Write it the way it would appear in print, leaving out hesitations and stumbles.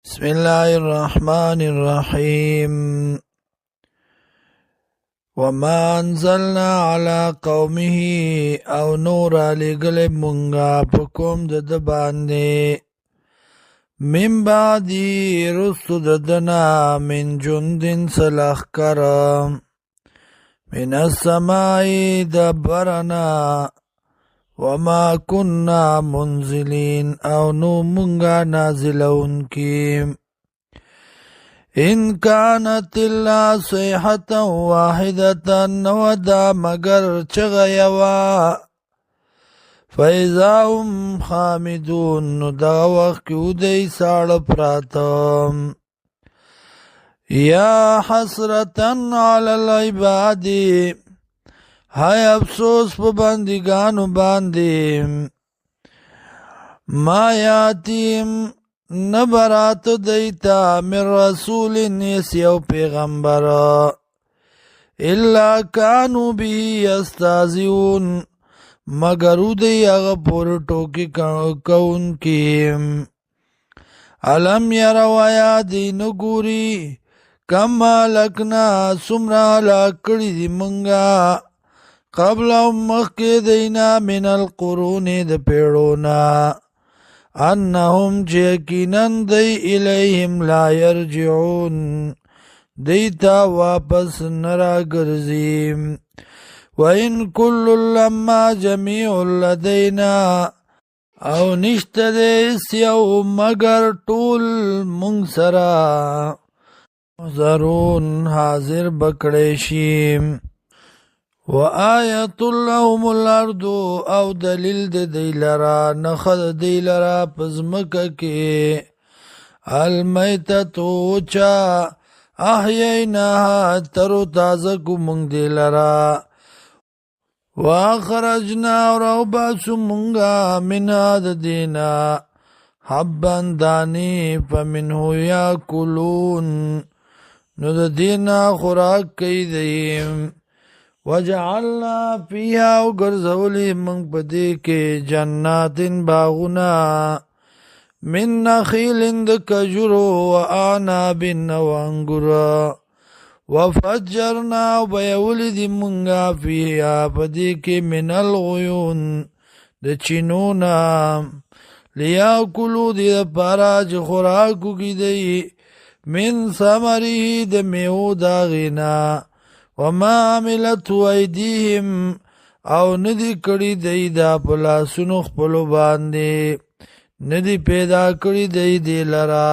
بسم الله الرحمن الرحيم وما أنزلنا على قومه او نور لګل مونږه په کوم د باندې من بعدي رسل ددنا من جند سلخکر من السماء دبرنا وما كنا منزلين او نو مونږه نازلون کی ان كانت الا صيحة واحدة نودا مگر چغیوا فاذا هم خامدون نو دا وقت کیو دی ساړ پراتم یا حسرتا علی العباد هاي افسوس په بندگانو باندې ما یاتیم نبرات دیتا من رسول یو پیغمبر الا کانو به یستازیون مگرو دی اغا پور ٹوکی کون کی علم یروایا دی نگوری کم لکنا سمرا لکڑی دی منگا قبل مخک دینا من القرون د پیڑونا انهم یقیناً دی الیہم لا یرجعون دیتا واپس نرا گرزیم وَإِن كُلٌّ لَمَّا جَمِيعٌ لَدَيْنَا او نشت دیس یو مگر طول منگ سرا ضرون حاضر بکڑیشیم وآیت لهم الارض او دلیل دی لرا نخد دی لرا پزمکا کی المیتتو چا احییناها ترو تازکو منگ دی لرا واخرجنا رو باسو منگا من آد دینا حبان دانی فمنہو یاکلون نو دا دینا خوراک کئی دیم وجعلنا فیها وگرزولی منگ پدی کے جنات باغنا من نخیل دکجرو وآناب وانگرا وفجرنا وبيولد منغا فيها پدیک من الغیون د چینونا لیاکلو دی پاراج خوراکو کی دی من ثمره د میو داغینا وما عملت ایدیهم او ندی کڑی دی دا پلاسونو خپلو باندی ندی پیدا کړی دی دی لرا